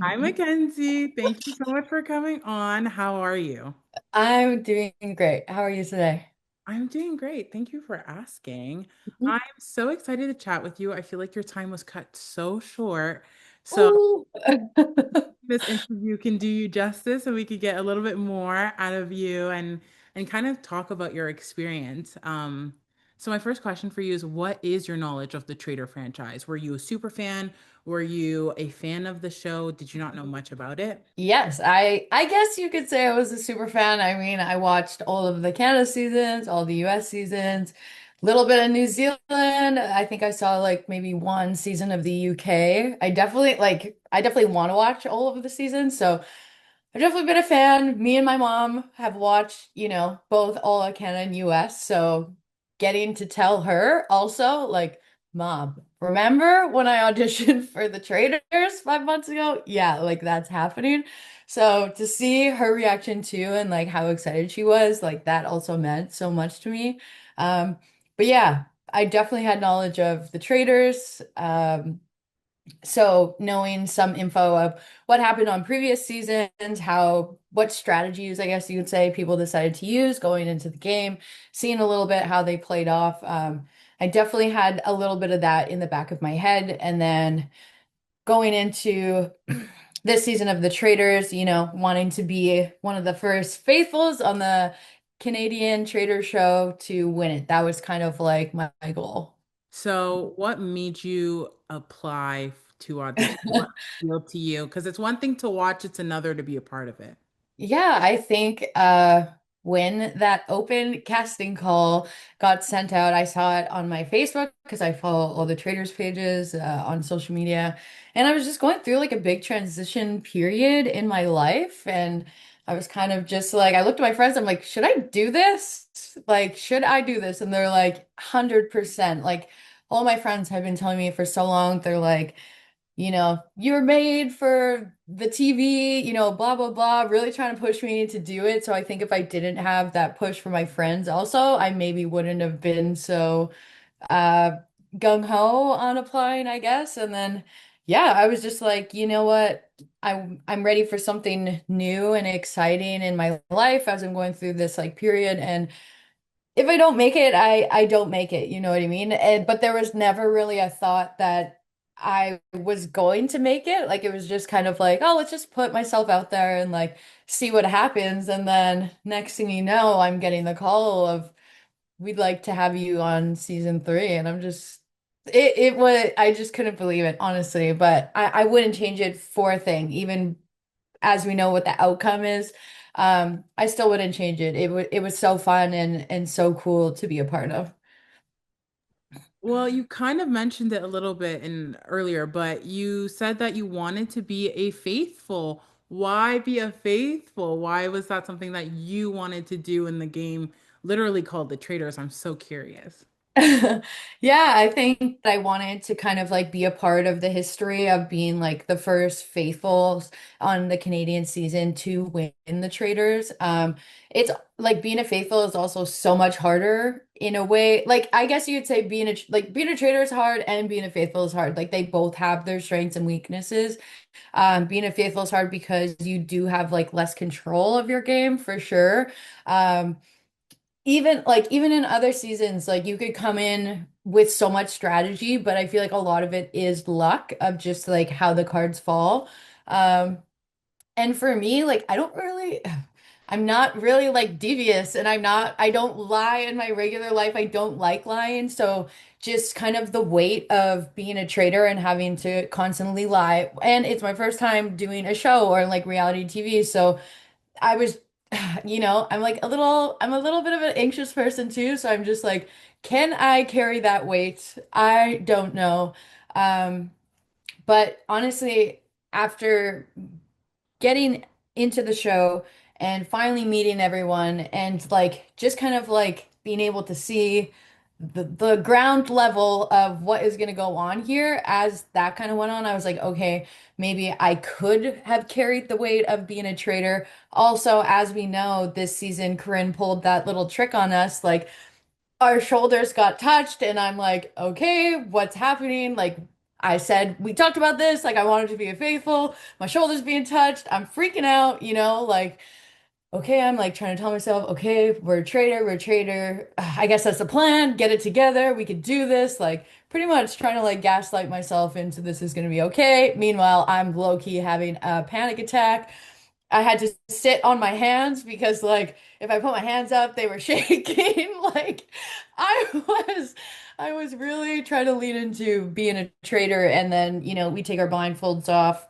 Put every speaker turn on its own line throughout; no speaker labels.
Hi, Mackenzie. Thank you so much for coming on. How are you?
I'm doing great. How are you today?
I'm doing great. Thank you for asking.
Mhm.
I'm so excited to chat with you. I feel like your time was cut so short. So
Ooh.
this interview can do you justice and we could get a little bit more out of you and kind of talk about your experience. So my first question for you is what is your knowledge of the Trader franchise? Were you a super fan? Were you a fan of the show? Did you not know much about it?
Yes, I guess you could say I was a super fan. I mean, I watched all of the Canada seasons, all the US seasons, little bit of New Zealand. I think I saw like maybe one season of the UK. I definitely want to watch all of the seasons. So I've definitely been a fan. Me and my mom have watched, both all of Canada and US. So getting to tell her also, like, Mom, remember when I auditioned for the Traitors 5 months ago? Yeah, like that's happening. So to see her reaction too and like how excited she was, like that also meant so much to me. Um, but yeah, I definitely had knowledge of the Traitors. So knowing some info of what happened on previous seasons, what strategies, I guess you could say, people decided to use going into the game, seeing a little bit how they played off. I definitely had a little bit of that in the back of my head. And then going into this season of the Traitors, wanting to be one of the first faithfuls on the Canadian Trader show to win it. That was kind of like my goal.
So, what made you apply to audition? What appealed to you? Because it's one thing to watch, it's another to be a part of it.
Yeah, I think when that open casting call got sent out, I saw it on my Facebook because I follow all the traders pages on social media. And I was just going through like a big transition period in my life. And I was kind of just like, I looked at my friends, I'm like, should I do this? Like, should I do this? And they're like, 100%. Like, all my friends have been telling me for so long, they're like, you were made for the TV, blah, blah, blah, really trying to push me to do it. So I think if I didn't have that push from my friends also, I maybe wouldn't have been so uh gung-ho on applying, I guess. And then yeah, I was just like, you know what? I'm ready for something new and exciting in my life as I'm going through this like period. And if I don't make it, I don't make it, you know what I mean? But there was never really a thought that I was going to make it. Like it was just kind of like, oh, let's just put myself out there and like see what happens. And then next thing you know, I'm getting the call of we'd like to have you on season 3. And I'm just it was I just couldn't believe it, honestly. But I wouldn't change it for a thing, even as we know what the outcome is. I still wouldn't change it. It was so fun and so cool to be a part of.
Well, you kind of mentioned it a little bit in earlier, but you said that you wanted to be a faithful. Why be a faithful? Why was that something that you wanted to do in the game, literally called the Traitors? I'm so curious.
Yeah, I think I wanted to kind of like be a part of the history of being like the first faithfuls on the Canadian season to win the Traitors. It's like being a faithful is also so much harder in a way. Like I guess you could say being a traitor is hard and being a faithful is hard. Like they both have their strengths and weaknesses. Being a faithful is hard because you do have like less control of your game for sure. Um, even in other seasons, like you could come in with so much strategy, but I feel like a lot of it is luck of just like how the cards fall. Um, and for me, like I'm not really like devious and I don't lie in my regular life. I don't like lying. So just kind of the weight of being a traitor and having to constantly lie. And it's my first time doing a show or like reality TV. So I was, I'm a little bit of an anxious person too. So I'm just like, can I carry that weight? I don't know. Um, but honestly, after getting into the show and finally meeting everyone and like just kind of like being able to see the ground level of what is going to go on here as that kind of went on, I was like, okay, maybe I could have carried the weight of being a traitor. Also, as we know, this season Corinne pulled that little trick on us, like our shoulders got touched and I'm like, okay, what's happening? Like I said, we talked about this, like I wanted to be a faithful, my shoulder's being touched, I'm freaking out, like, okay, I'm like trying to tell myself, okay, we're a traitor, we're a traitor. I guess that's the plan. Get it together. We could do this. Like, pretty much trying to like gaslight myself into this is going to be okay. Meanwhile, I'm low key having a panic attack. I had to sit on my hands because, like, if I put my hands up, they were shaking. Like, I I was really trying to lean into being a traitor. And then, we take our blindfolds off.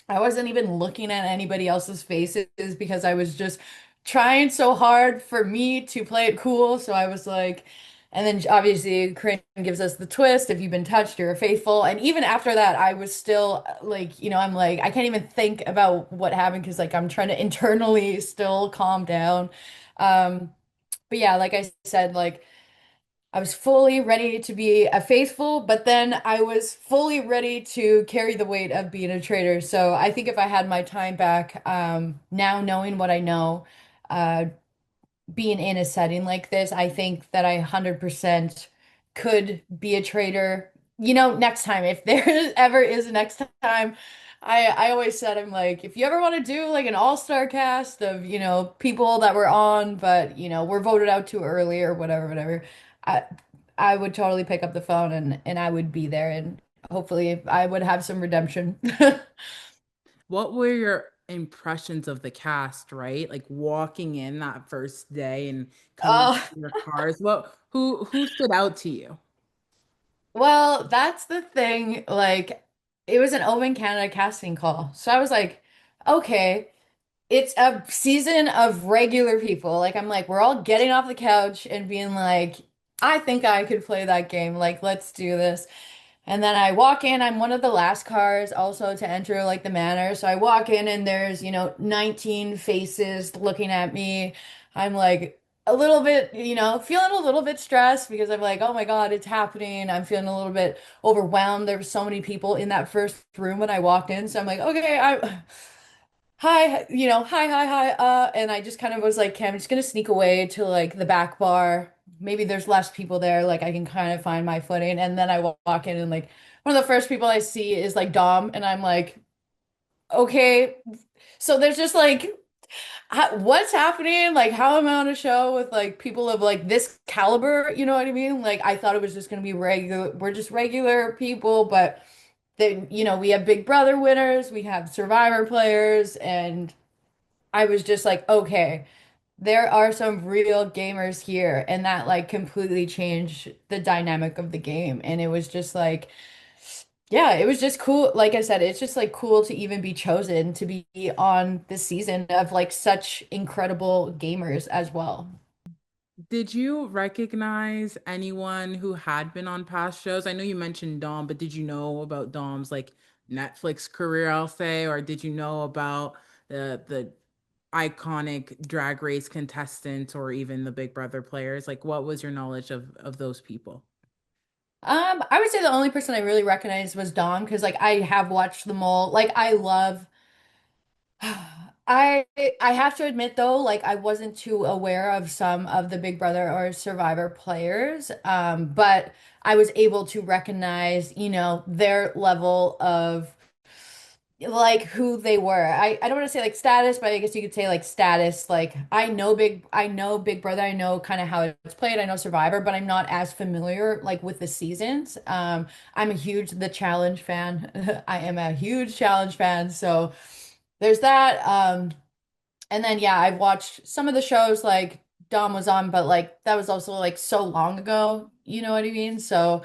I wasn't even looking at anybody else's faces because I was just trying so hard for me to play it cool. So I was like, and then obviously Corinne gives us the twist. If you've been touched, you're faithful. And even after that, I was still like, I'm like, I can't even think about what happened because like I'm trying to internally still calm down. Um, but yeah, like I said, like I was fully ready to be a faithful, but then I was fully ready to carry the weight of being a traitor. So I think if I had my time back, now knowing what I know, uh, being in a setting like this, I think that I 100% could be a traitor. Next time, if there ever is a next time, I always said, I'm like, if you ever want to do like an all-star cast of, people that were on, but, were voted out too early or whatever, whatever, I I would totally pick up the phone and I would be there and hopefully I would have some redemption.
What were your impressions of the cast, right? Like walking in that first day and coming to
Oh,
your cars. Who stood out to you?
well, that's the thing. Like, it was an Open Canada casting call. So I was like, okay, it's a season of regular people. Like, I'm like, we're all getting off the couch and being like, I think I could play that game. Like, let's do this. And then I walk in, I'm one of the last cars also to enter like the manor. So I walk in and there's, 19 faces looking at me. I'm like a little bit, feeling a little bit stressed because I'm like, oh my God, it's happening. I'm feeling a little bit overwhelmed. There were so many people in that first room when I walked in. So I'm like, okay, hi, hi, and I just kind of was like, okay, I'm just gonna sneak away to like the back bar. Maybe there's less people there, like I can kind of find my footing. And then I walk in and like one of the first people I see is like Dom, and I'm like, okay. So there's just like what's happening? Like how am I on a show with like people of like this caliber? You know what I mean? Like I thought it was just gonna be regular, we're just regular people, but then, we have Big Brother winners, we have Survivor players, and I was just like, okay, there are some real gamers here, and that like completely changed the dynamic of the game. And it was just like, yeah, it was just cool. Like I said, it's just like cool to even be chosen to be on this season of like such incredible gamers as well.
Did you recognize anyone who had been on past shows? I know you mentioned Dom, but did you know about Dom's like Netflix career, I'll say, or did you know about the iconic drag race contestants or even the Big Brother players? Like what was your knowledge of those people?
I would say the only person I really recognized was Dom because like I have watched them all. Like I love I I have to admit though, like I wasn't too aware of some of the Big Brother or Survivor players, but I was able to recognize, their level of like who they were. I don't want to say like status, but I guess you could say like status. Like I know Big Brother, I know kind of how it's played, I know Survivor, but I'm not as familiar like with the seasons. I'm a huge The Challenge fan. I am a huge Challenge fan, so there's that. And then yeah, I've watched some of the shows like Dom was on, but like that was also like so long ago, you know what I mean? So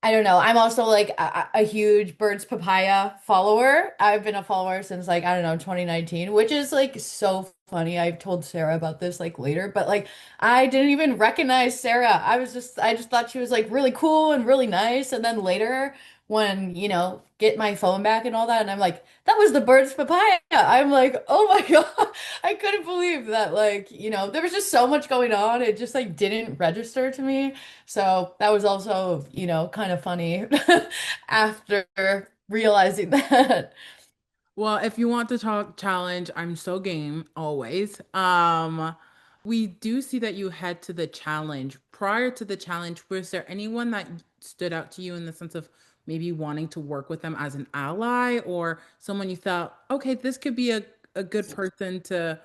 I don't know. I'm also like a huge Birds Papaya follower. I've been a follower since like, I don't know, 2019, which is like so funny. I've told Sarah about this like later, but like I didn't even recognize Sarah. I just thought she was like really cool and really nice. And then later when, get my phone back and all that, and I'm like, that was the Birds Papaya. I'm like, oh my God. I couldn't believe that like, there was just so much going on. It just like didn't register to me. So that was also, kind of funny after realizing that.
Well, if you want to talk challenge, I'm so game always. We do see that you head to the challenge. Prior to the challenge, was there anyone that stood out to you in the sense of maybe wanting to work with them as an ally or someone you felt, okay, this could be a good person to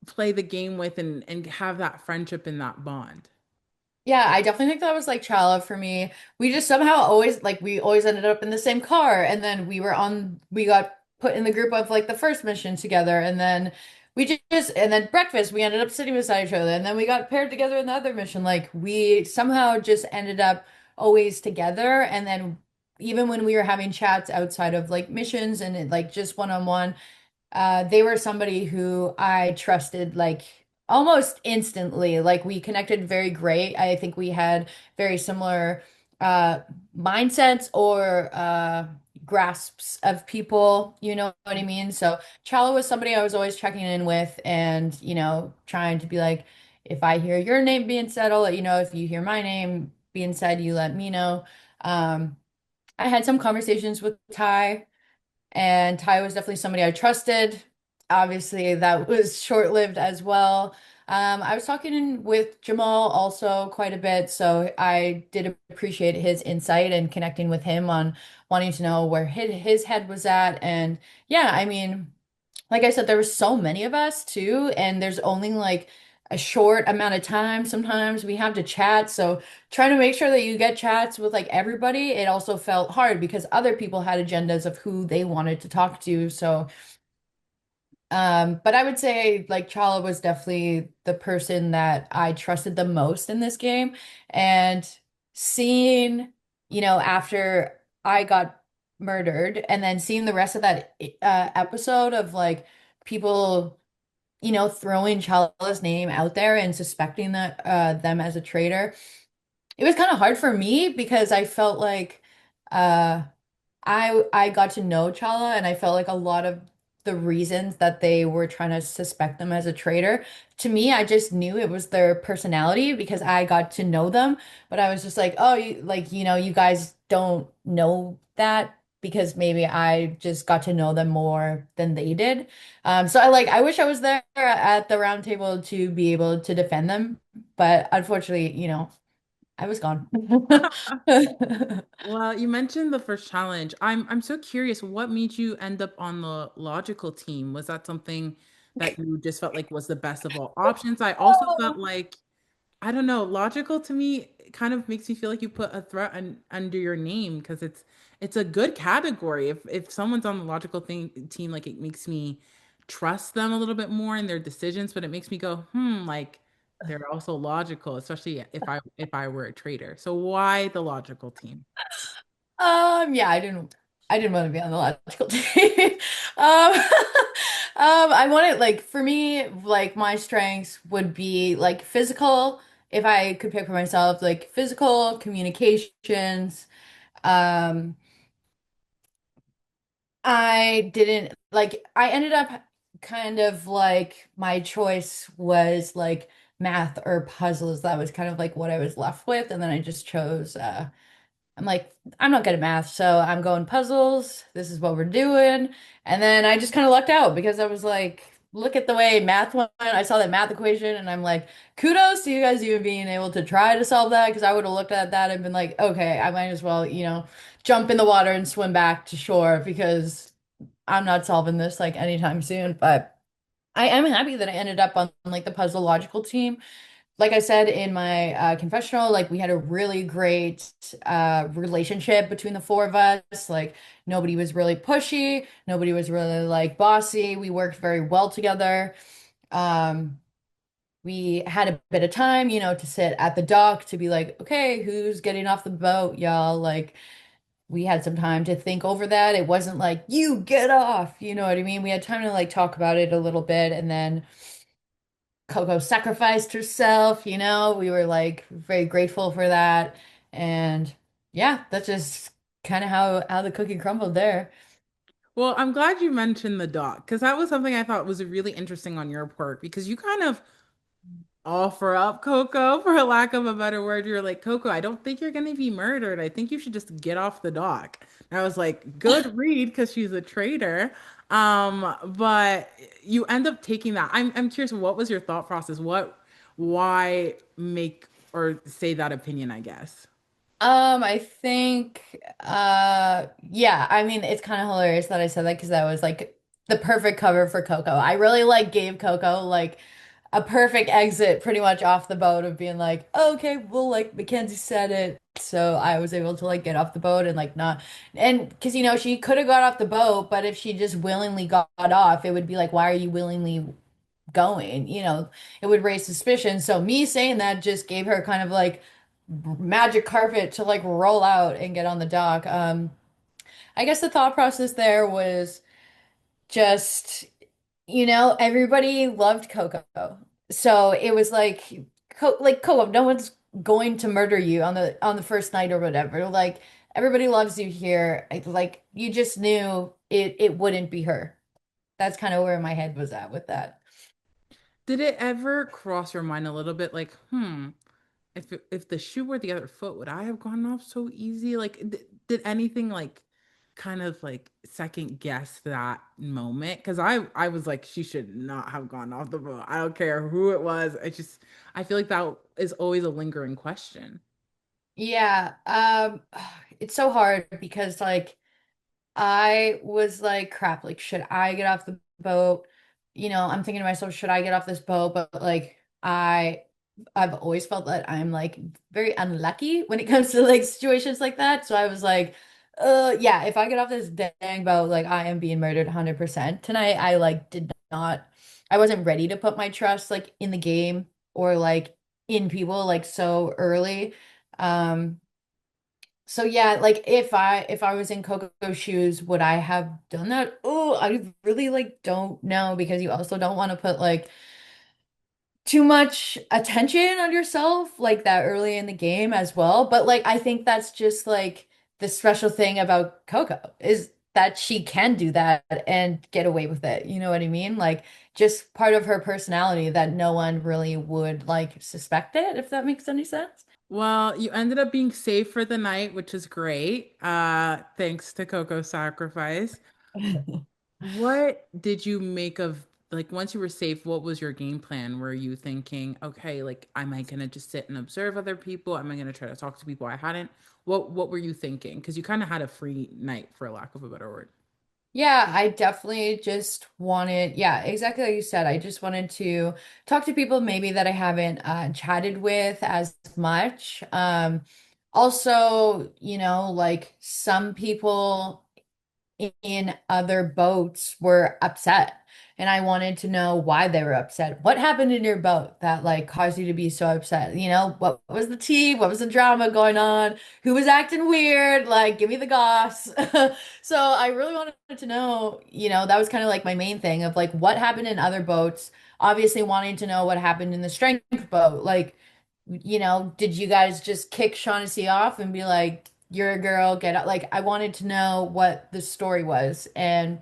play the game with and have that friendship and that bond?
Yeah, I definitely think that was like Chala for me. We just somehow always like we always ended up in the same car, and then we got put in the group of like the first mission together, and then and then breakfast we ended up sitting beside each other, and then we got paired together in the other mission. Like we somehow just ended up always together, and then even when we were having chats outside of like missions and like just one-on-one, they were somebody who I trusted like almost instantly. Like we connected very great. I think we had very similar uh mindsets or grasps of people, you know what I mean? So Chala was somebody I was always checking in with and, trying to be like, if I hear your name being said, I'll let you know. If you hear my name being said, you let me know. Um, I had some conversations with Ty. And Ty was definitely somebody I trusted. Obviously, that was short-lived as well. I was talking with Jamal also quite a bit, so I did appreciate his insight and connecting with him on wanting to know where his head was at. And yeah, I mean, like I said, there were so many of us too, and there's only like a short amount of time. Sometimes we have to chat, so trying to make sure that you get chats with like everybody, it also felt hard because other people had agendas of who they wanted to talk to. So, but I would say like Chala was definitely the person that I trusted the most in this game. And seeing, after I got murdered and then seeing the rest of that episode of like people, throwing Chala's name out there and suspecting that them as a traitor, it was kind of hard for me because I felt like uh I got to know Chala and I felt like a lot of the reasons that they were trying to suspect them as a traitor, to me, I just knew it was their personality because I got to know them. But I was just like, oh, you guys don't know that because maybe I just got to know them more than they did. So I wish I was there at the round table to be able to defend them, but unfortunately, I was gone.
Well, you mentioned the first challenge. I'm so curious, what made you end up on the logical team? Was that something that you just felt like was the best of all options? I also felt like, I don't know, logical to me kind of makes me feel like you put a threat under your name because it's a good category. If someone's on the logical team, like it makes me trust them a little bit more in their decisions, but it makes me go, like they're also logical, especially if I were a traitor. So why the logical team?
Yeah, I didn't want to be on the logical team. Um, I wanted like for me, like my strengths would be like physical, if I could pick for myself, like physical communications. Um, I didn't like I ended up kind of like my choice was like math or puzzles. That was kind of like what I was left with, and then I just chose I'm like, I'm not good at math, so I'm going puzzles. This is what we're doing. And then I just kind of lucked out because I was like, look at the way math went. I saw that math equation and I'm like, kudos to you guys even being able to try to solve that because I would have looked at that and been like, okay, I might as well, jump in the water and swim back to shore because I'm not solving this like anytime soon. But I am happy that I ended up on like the puzzle logical team. Like I said in my confessional, like we had a really great relationship between the four of us. Like nobody was really pushy, nobody was really like bossy. We worked very well together. Um, we had a bit of time, to sit at the dock to be like, okay, who's getting off the boat, y'all? Like we had some time to think over that. It wasn't like you get off, you know what I mean? We had time to like talk about it a little bit, and then Coco sacrificed herself, we were like very grateful for that. And yeah, that's just kind of how the cookie crumbled there.
Well, I'm glad you mentioned the doc because that was something I thought was really interesting on your part because you kind of offer up Coco, for a lack of a better word. You're like, Coco, I don't think you're going to be murdered. I think you should just get off the dock. And I was like, good read because she's a traitor. But you end up taking that. I'm curious, what was your thought process? Why make or say that opinion, I guess?
I think, yeah, I mean, it's kind of hilarious that I said that because that was like the perfect cover for Coco. I really like gave Coco like a perfect exit pretty much off the boat of being like, "Oh, okay, well, like Mackenzie said it. So I was able to like get off the boat and like not, and because she could have got off the boat, but if she just willingly got off, it would be like, why are you willingly going? It would raise suspicion. So me saying that just gave her kind of like magic carpet to like roll out and get on the dock. I guess the thought process there was just, everybody loved Coco. So it was like like Coco, no one's going to murder you on the first night or whatever. Like everybody loves you here. Like you just knew it wouldn't be her. That's kind of where my head was at with that.
Did it ever cross your mind a little bit like, if the shoe were the other foot, would I have gone off so easy? Like, did anything like kind of like second guess that moment? Because I was like, she should not have gone off the boat. I don't care who it was. I feel like that is always a lingering question.
Yeah, it's so hard because like I was like, crap, like, should I get off the boat? I'm thinking to myself, should I get off this boat? But like, I've always felt that I'm like very unlucky when it comes to like situations like that. So I was like, yeah, if I get off this dang boat, like, I am being murdered 100% tonight. I like did not, I wasn't ready to put my trust like in the game or like in people like so early. Um, so yeah, like if I was in Coco's shoes, would I have done that? Oh, I really like don't know because you also don't want to put like too much attention on yourself like that early in the game as well. But like I think that's just like the special thing about Coco is that she can do that and get away with it. You know what I mean? Like just part of her personality that no one really would like suspect it, if that makes any sense.
Well, you ended up being safe for the night, which is great. Thanks to Coco's sacrifice. What did you make of like once you were safe, what was your game plan? Were you thinking, okay, like am I gonna just sit and observe other people? Am I gonna try to talk to people I hadn't? What were you thinking? Because you kind of had a free night for lack of a better word.
Yeah, I definitely just wanted, yeah, exactly like you said. I just wanted to talk to people maybe that I haven't chatted with as much. Also, like some people in other boats were upset. And I wanted to know why they were upset. What happened in your boat that like caused you to be so upset? What was the tea? What was the drama going on? Who was acting weird? Like, give me the goss. So I really wanted to know, that was kind of like my main thing of like what happened in other boats. Obviously wanting to know what happened in the strength boat. Like, did you guys just kick Shaughnessy off and be like, you're a girl, get out? Like, I wanted to know what the story was. And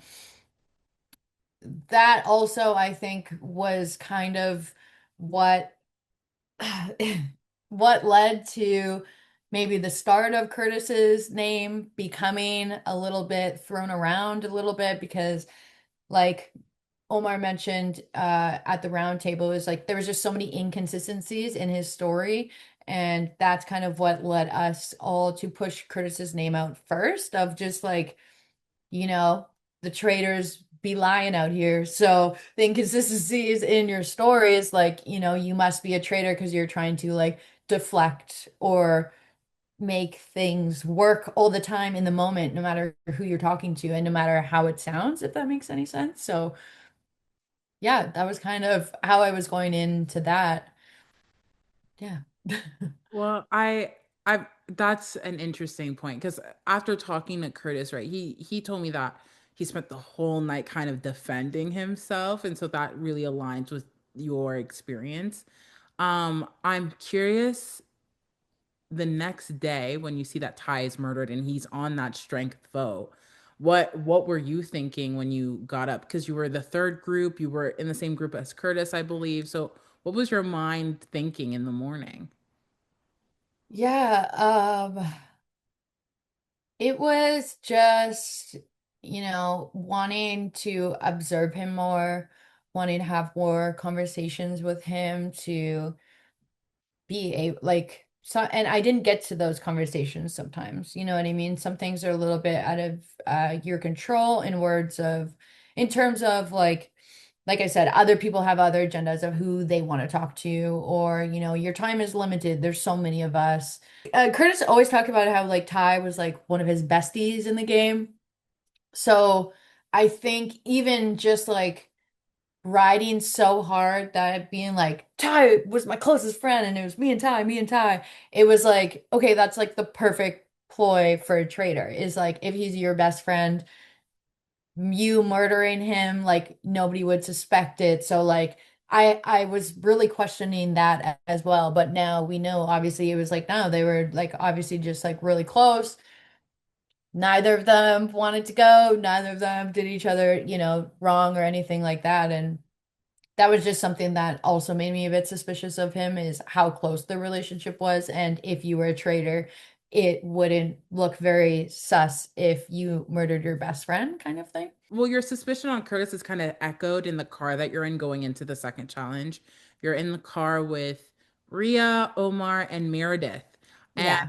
that also, I think, was kind of what what led to maybe the start of Curtis's name becoming a little bit thrown around a little bit because like Omar mentioned at the round table is like there was just so many inconsistencies in his story. And that's kind of what led us all to push Curtis's name out first of just like, you know, the traitors be lying out here. So the inconsistencies in your story is like, you must be a traitor because you're trying to like deflect or make things work all the time in the moment, no matter who you're talking to and no matter how it sounds, if that makes any sense. So yeah, that was kind of how I was going into that. Yeah.
Well, I that's an interesting point because after talking to Curtis, right, he told me that he spent the whole night kind of defending himself, and so that really aligns with your experience. I'm curious the next day when you see that Ty is murdered and he's on that strength vote, what were you thinking when you got up? Because you were the third group, you were in the same group as Curtis, I believe. So what was your mind thinking in the morning?
Yeah, it was just, wanting to observe him more, wanting to have more conversations with him to be a like so, and I didn't get to those conversations sometimes. You know what I mean? Some things are a little bit out of your control in terms of like I said, other people have other agendas of who they want to talk to, or, your time is limited. There's so many of us. Curtis always talked about how like Ty was like one of his besties in the game. So I think even just like riding so hard that being like Ty was my closest friend and it was me and Ty, it was like, okay, that's like the perfect ploy for a traitor is like if he's your best friend, you murdering him, like nobody would suspect it. So like I was really questioning that as well. But now we know obviously it was like no, they were like obviously just like really close. Neither of them wanted to go, neither of them did each other, wrong or anything like that. And that was just something that also made me a bit suspicious of him is how close the relationship was. And if you were a traitor, it wouldn't look very sus if you murdered your best friend, kind of thing.
Well, your suspicion on Curtis is kind of echoed in the car that you're in going into the second challenge. You're in the car with Rhea, Omar, and Meredith. And
Yeah.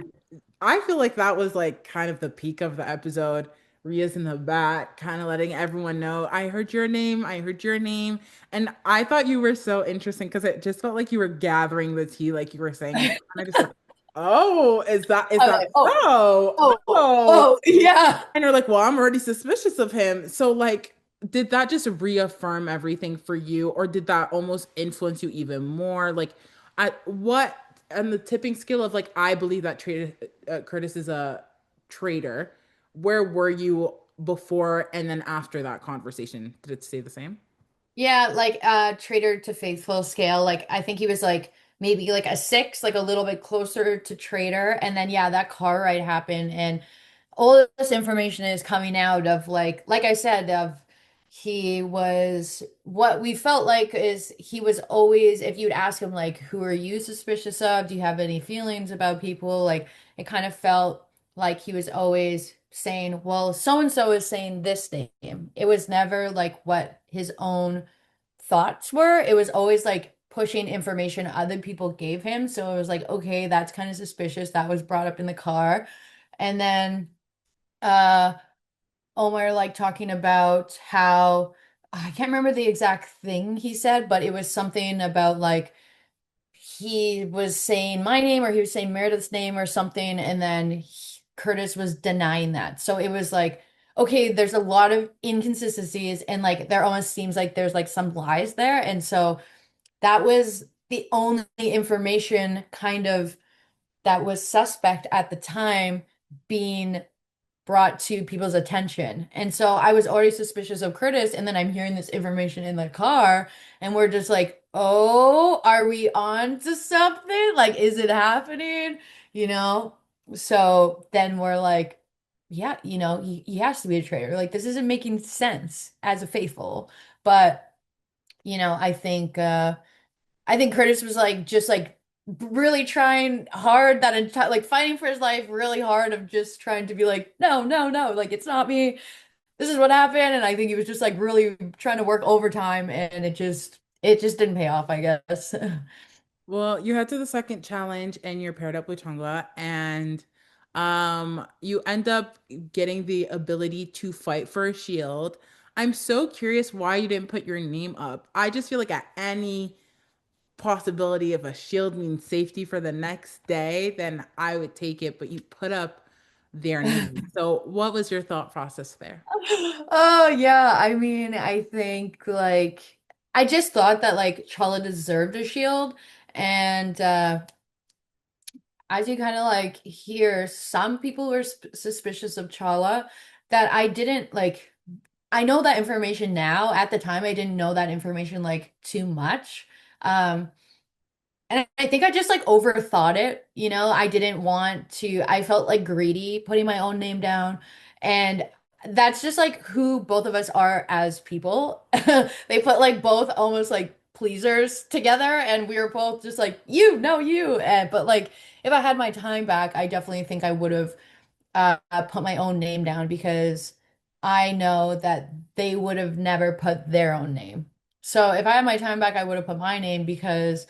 I feel like that was like kind of the peak of the episode. Rhea's in the back, kind of letting everyone know, I heard your name, I heard your name. And I thought you were so interesting because it just felt like you were gathering the tea, like you were saying it. And I just went, oh, is
I was
that
like, oh,
so?
oh,
Oh.
oh, yeah.
And you're like, well, I'm already suspicious of him. So, like, did that just reaffirm everything for you, or did that almost influence you even more? Like, at what on the tipping scale of like, I believe that Curtis is a traitor. Where were you before and then after that conversation? Did it stay the same?
Yeah, like traitor to faithful scale. Like I think he was like maybe like a six, like a little bit closer to traitor. And then yeah, that car ride happened and all of this information is coming out of like I said, of he was what we felt like is he was always if you'd ask him like who are you suspicious of? Do you have any feelings about people? Like it kind of felt like he was always saying, well, so and so is saying this name. It was never like what his own thoughts were. It was always like pushing information other people gave him. So it was like, okay, that's kind of suspicious. That was brought up in the car. And then uh Omar like talking about how I can't remember the exact thing he said, but it was something about like he was saying my name or he was saying Meredith's name or something, and then Curtis was denying that. So it was like, okay, there's a lot of inconsistencies, and like there almost seems like there's like some lies there. And so that was the only information kind of that was suspect at the time being brought to people's attention. And so I was already suspicious of Curtis, and then I'm hearing this information in the car, and we're just like, oh, are we on to something? Like, is it happening? You know? So then we're like, yeah, he has to be a traitor. Like, this isn't making sense as a faithful. But, I think Curtis was like just like really trying hard that entire like fighting for his life really hard of just trying to be like no no no like it's not me, this is what happened. And I think he was just like really trying to work overtime and it just didn't pay off, I guess.
Well, you head to the second challenge and you're paired up with Changla, and you end up getting the ability to fight for a shield. I'm so curious why you didn't put your name up. I just feel like at any possibility of a shield means safety for the next day, then I would take it, but you put up their name. So what was your thought process there?
Oh yeah, I mean, I think like I just thought that like Charlotte deserved a shield. And as you kind of like hear, some people were suspicious of Chala that I didn't like. I know that information now. At the time, I didn't know that information like too much. Um, and I think I just like overthought it. I didn't want to, I felt like greedy putting my own name down. And that's just like who both of us are as people. They put like both almost like pleasers together, and we were both just like, you, no, you. But like, if I had my time back, I definitely think I would have put my own name down because I know that they would have never put their own name. So if I had my time back, I would have put my name because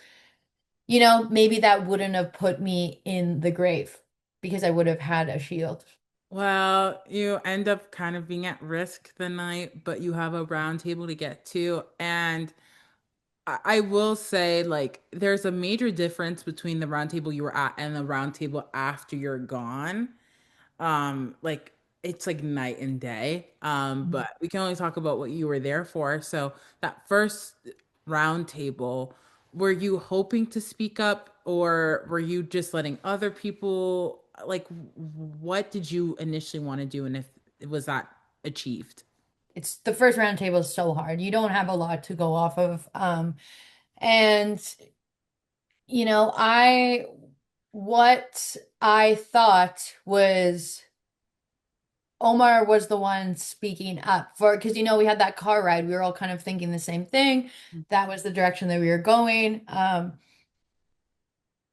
maybe that wouldn't have put me in the grave because I would have had a shield.
Well, you end up kind of being at risk the night, but you have a round table to get to. And I will say, like, there's a major difference between the round table you were at and the round table after you're gone. Like it's like night and day. But we can only talk about what you were there for. So that first round table, were you hoping to speak up or were you just letting other people like what did you initially want to do and if was that achieved?
It's the first round table is so hard. You don't have a lot to go off of. And I what I thought was Omar was the one speaking up for because we had that car ride. We were all kind of thinking the same thing. That was the direction that we were going.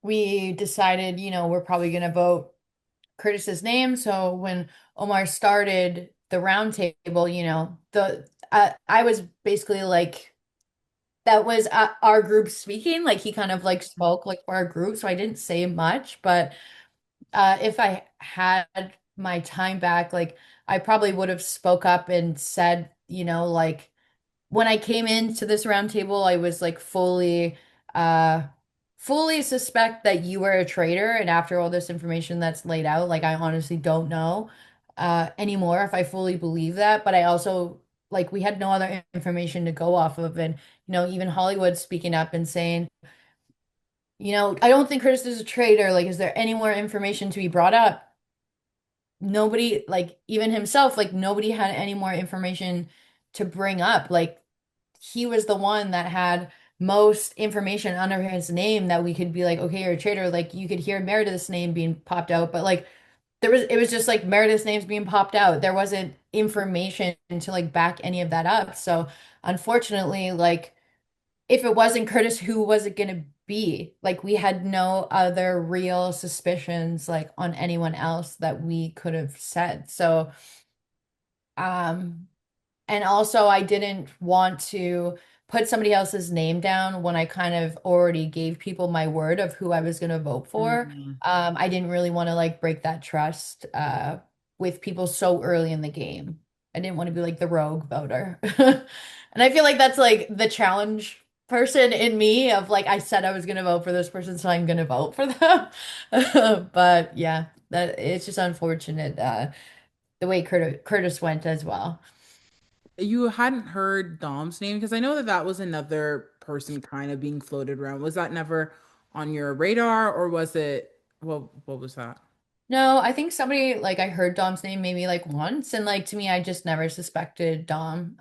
We decided, we're probably gonna vote Curtis's name. So when Omar started the round table, I was basically like that was our group speaking. Like he kind of like spoke like for our group, so I didn't say much. But if I had my time back, like I probably would have spoke up and said, like when I came into this round table, I was like fully suspect that you were a traitor. And after all this information that's laid out, like I honestly don't know anymore if I fully believe that. But I also like we had no other information to go off of. And, even Hollywood speaking up and saying, I don't think Curtis is a traitor. Like, is there any more information to be brought up? Nobody, like even himself, like nobody had any more information to bring up. Like he was the one that had most information under his name that we could be like, okay, you're a traitor. Like you could hear Meredith's name being popped out, but like it was just like Meredith's name's being popped out. There wasn't information to like back any of that up. So unfortunately, like if it wasn't Curtis, who was it gonna be? Like we had no other real suspicions like on anyone else that we could have said. So um and also, I didn't want to put somebody else's name down when I kind of already gave people my word of who I was going to vote for.
Mhm.
I didn't really want to like break that trust with people so early in the game. I didn't want to be like the rogue voter. And I feel like that's like the challenge person in me of like I said I was going to vote for this person, so I'm going to vote for them. But yeah, that it's just unfortunate the way Curtis went as well.
You hadn't heard Dom's name because I know that that was another person kind of being floated around. Was that never on your radar or was it what was that?
No, I think somebody like I heard Dom's name maybe like once, and like to me, I just never suspected Dom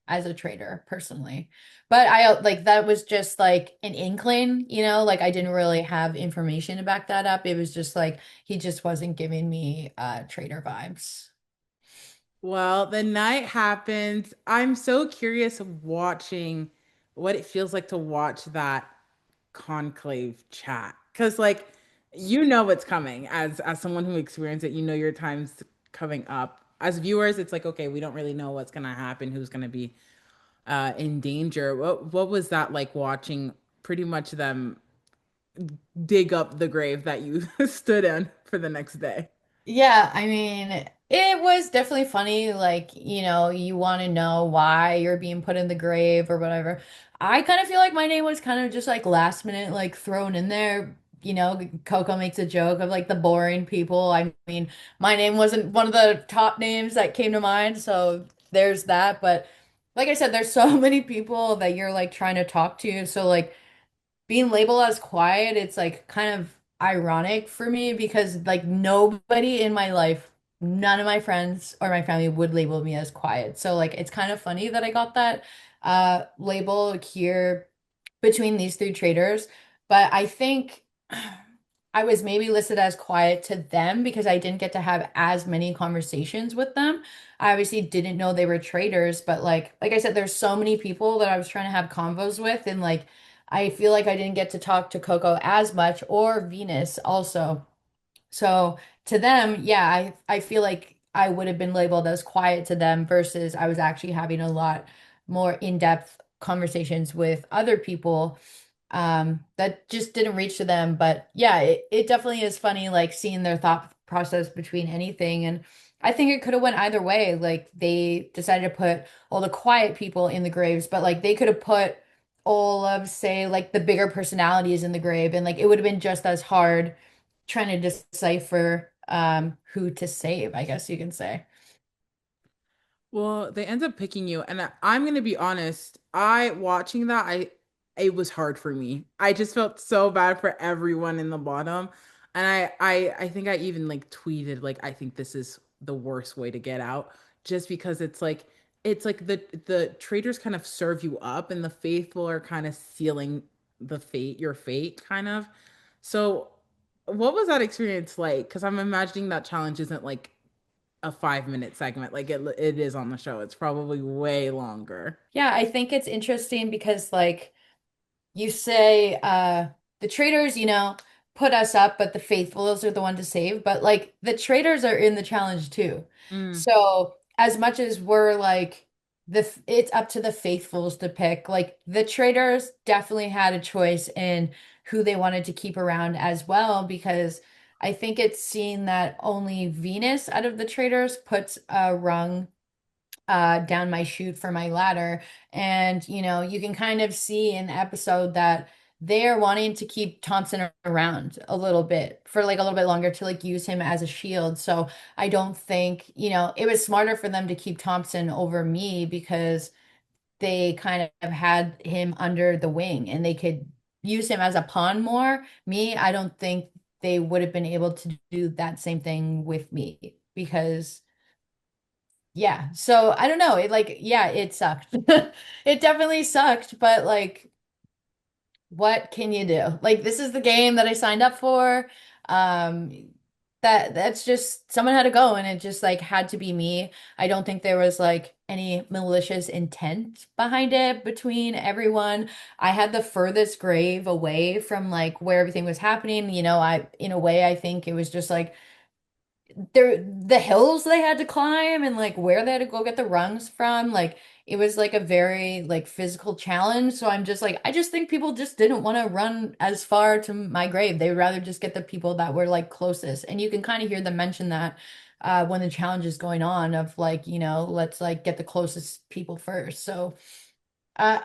as a traitor personally. But I like that was just like an inkling, like I didn't really have information to back that up. It was just like he just wasn't giving me traitor vibes.
Well, the night happens. I'm so curious of watching what it feels like to watch that conclave chat. Because like you know what's coming as someone who experienced it, you know your time's coming up. As viewers, it's like, okay, we don't really know what's gonna happen, who's gonna be in danger. What was that like watching pretty much them dig up the grave that you stood in for the next day?
Yeah, I mean, it was definitely funny. Like, you want to know why you're being put in the grave or whatever. I kind of feel like my name was kind of just like last minute, like thrown in there. Coco makes a joke of like the boring people. I mean, my name wasn't one of the top names that came to mind. So there's that. But like I said, there's so many people that you're like trying to talk to. So, like, being labeled as quiet, it's like kind of ironic for me because like nobody in my life, none of my friends or my family would label me as quiet. So like it's kind of funny that I got that label here between these three traders. But I think I was maybe listed as quiet to them because I didn't get to have as many conversations with them. I obviously didn't know they were traders, but like I said, there's so many people that I was trying to have convos with, and like I feel like I didn't get to talk to Coco as much or Venus also. So to them, yeah, I feel like I would have been labeled as quiet to them versus I was actually having a lot more in-depth conversations with other people that just didn't reach to them. But yeah, it definitely is funny, like seeing their thought process between anything. And I think it could have went either way. Like they decided to put all the quiet people in the graves, but like they could have put all of, say, like the bigger personalities in the grave, and like it would have been just as hard trying to decipher who to save, I guess you can say.
Well, they end up picking you, and I'm gonna be honest. I watching that, it was hard for me. I just felt so bad for everyone in the bottom, and I think I even like tweeted like I think this is the worst way to get out, just because it's like the traitors kind of serve you up, and the faithful are kind of sealing your fate, kind of. So, what was that experience like? Because I'm imagining that challenge isn't like a 5 minute segment like it is on the show. It's probably way longer.
Yeah, I think it's interesting because like you say the traitors, put us up, but the faithfuls are the one to save. But like the traitors are in the challenge too.
Mm,
So as much as we're like it's up to the faithfuls to pick, like the traitors definitely had a choice in who they wanted to keep around as well, because I think it's seen that only Venus out of the traitors puts a rung down my chute for my ladder. And, you can kind of see in the episode that they're wanting to keep Thompson around a little bit for like a little bit longer to like use him as a shield. So I don't think, it was smarter for them to keep Thompson over me because they kind of had him under the wing and they could use him as a pawn more. Me, I don't think they would have been able to do that same thing with me because yeah. So I don't know. It like, yeah, it sucked. It definitely sucked, but like, what can you do? Like, this is the game that I signed up for. Um, that's just someone had to go and it just like had to be me. I don't think there was like any malicious intent behind it between everyone. I had the furthest grave away from like where everything was happening. In a way, I think it was just like the hills they had to climb and like where they had to go get the rungs from, like it was like a very like physical challenge. So I'm just like, I just think people just didn't want to run as far to my grave. They would rather just get the people that were like closest, and you can kind of hear them mention that when the challenge is going on of like, let's like get the closest people first. So uh,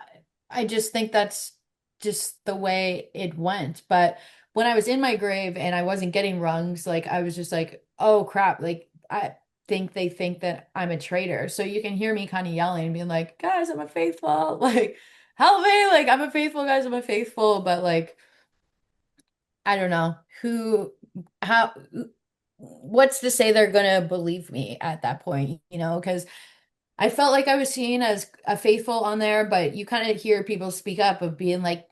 I just think that's just the way it went. But when I was in my grave and I wasn't getting rungs, like I was just like, oh crap, like I think they think that I'm a traitor. So you can hear me kind of yelling and being like, guys, I'm a faithful, like help me, like I'm a faithful, guys, I'm a faithful. But like, I don't know how, what's to say they're gonna believe me at that point, because I felt like I was seen as a faithful on there, but you kind of hear people speak up of being like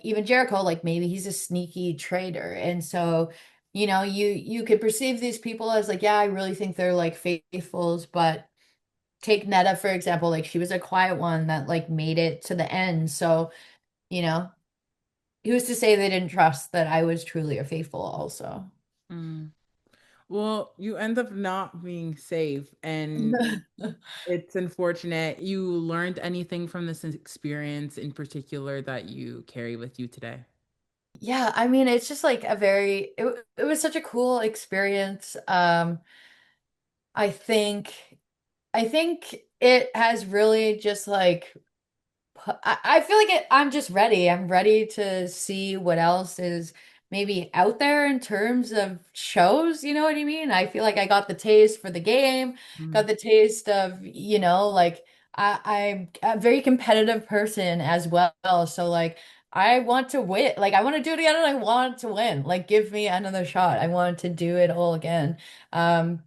even Jericho, like maybe he's a sneaky traitor. And so, you could perceive these people as like, yeah, I really think they're like faithfuls, but take Netta, for example, like she was a quiet one that like made it to the end. So, you know, who's to say they didn't trust that I was truly a faithful also?
mm. Well, you end up not being safe, and it's unfortunate. You learned anything from this experience in particular that you carry with you today?
Yeah, I mean, it's just like it was such a cool experience. I think I think it has really just like I feel like I'm just ready. I'm ready to see what else is maybe out there in terms of shows. You know what I mean? I feel like I got the taste for the game, got
Mm,
the taste of, like I'm a very competitive person as well. So like I want to win. Like I want to do it again and I want to win. Like give me another shot. I want to do it all again. Um,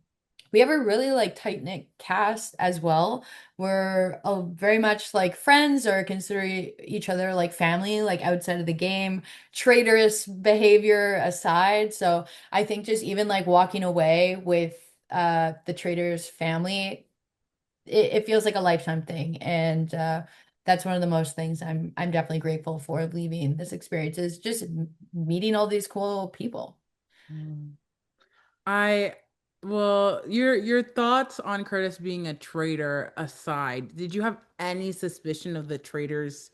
we have a really like tight-knit cast as well. We're very much like friends or consider each other like family, like outside of the game, traitorous behavior aside. So I think just even like walking away with the Traitors family, it feels like a lifetime thing. And that's one of the most things I'm definitely grateful for leaving this experience is just meeting all these cool people.
mm. I well, your thoughts on Curtis being a traitor aside, did you have any suspicion of the traitors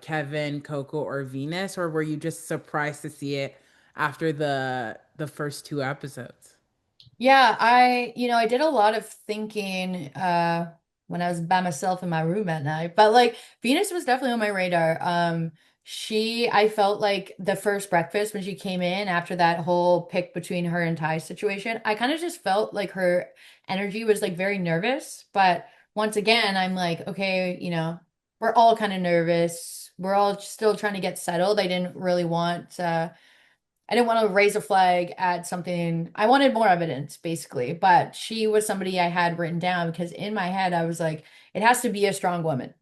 Kevin, Coco, or Venus, or were you just surprised to see it after the first two episodes?
Yeah, I did a lot of thinking when I was by myself in my room at night. But like Venus was definitely on my radar. I felt like the first breakfast when she came in after that whole pick between her and Ty's situation, I kind of just felt like her energy was like very nervous. But once again, I'm like, okay, we're all kind of nervous. We're all still trying to get settled. I didn't want to raise a flag at something. I wanted more evidence, basically. But she was somebody I had written down because in my head, I was like, it has to be a strong woman.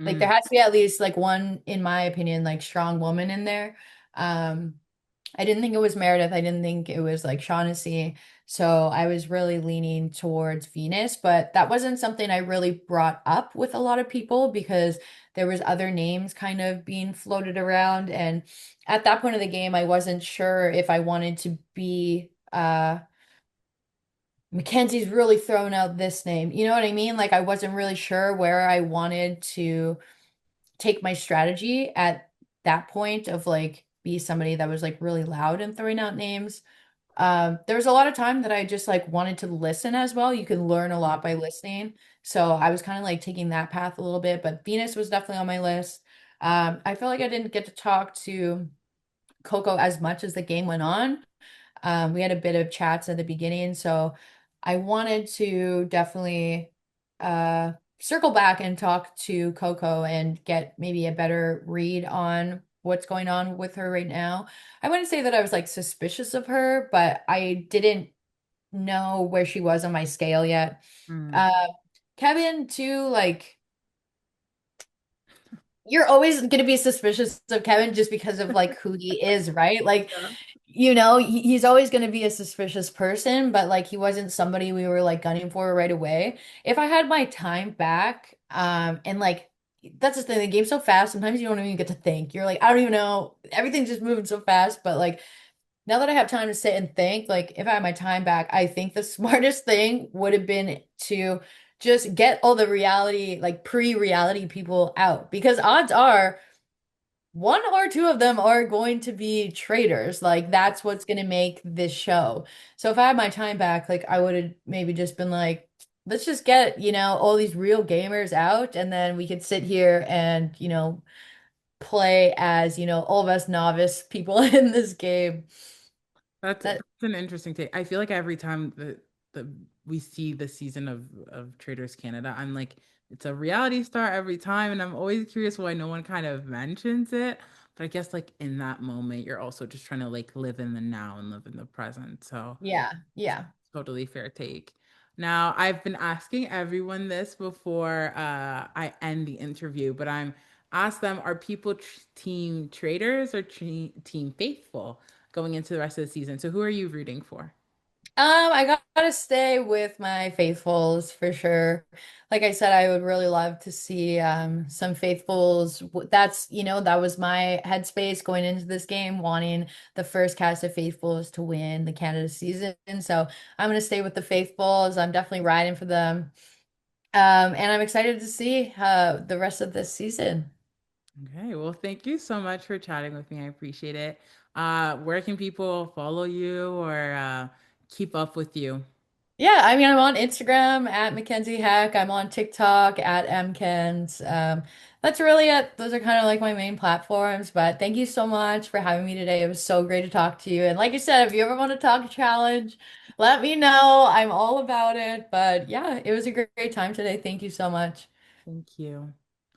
Like there
Mm,
has to be at least like one, in my opinion, like strong woman in there. Um, I didn't think it was Meredith. I didn't think it was like Shaughnessy. So I was really leaning towards Venus, but that wasn't something I really brought up with a lot of people because there was other names kind of being floated around. And at that point of the game, I wasn't sure if I wanted to be Mackenzie's really thrown out this name. You know what I mean? Like I wasn't really sure where I wanted to take my strategy at that point of like be somebody that was like really loud and throwing out names. There was a lot of time that I just like wanted to listen as well. You can learn a lot by listening. So I was kind of like taking that path a little bit, but Venus was definitely on my list. I feel like I didn't get to talk to Coco as much as the game went on. We had a bit of chats at the beginning, so I wanted to definitely circle back and talk to Coco and get maybe a better read on what's going on with her right now. I wouldn't say that I was like suspicious of her, but I didn't know where she was on my scale yet.
mm.
Uh, Kevin, too, like you're always going to be suspicious of Kevin just because of like who he is, right? Like,
Yeah.
he's always going to be a suspicious person, but like he wasn't somebody we were like gunning for right away. If I had my time back, and like that's the thing, the game's so fast, sometimes you don't even get to think. You're like, I don't even know, everything's just moving so fast, but like now that I have time to sit and think, like if I had my time back, I think the smartest thing would have been to just get all the reality, like pre-reality people out because odds are one or two of them are going to be traitors. Like that's what's going to make this show. So if I had my time back, like I would have maybe just been like, let's just get, all these real gamers out and then we could sit here and, play as, all of us novice people in this game. That
That's an interesting take. I feel like every time that we see the season of Traders Canada, I'm like, it's a reality star every time, and I'm always curious why no one kind of mentions it. But I guess like in that moment, you're also just trying to like live in the now and live in the present. So
Yeah, yeah.
totally fair take. Now, I've been asking everyone this before I end the interview, but I'm ask them, are people team traders or team faithful going into the rest of the season? So who are you rooting for?
I gotta stay with my faithfuls for sure. Like I said, I would really love to see some faithfuls. That was my headspace going into this game, wanting the first cast of faithfuls to win the Canada season. So I'm gonna stay with the faithfuls. I'm definitely riding for them. And I'm excited to see the rest of this season.
Okay, well, thank you so much for chatting with me. I appreciate it. Where can people follow you or keep up with you?
Yeah, I mean, I'm on Instagram at Mackenzie Heck. I'm on TikTok at mkens. That's really it. Those are kind of like my main platforms. But thank you so much for having me today. It was so great to talk to you. And like I said, if you ever want to talk challenge, let me know. I'm all about it. But yeah, it was a great time today. Thank you so much.
Thank you.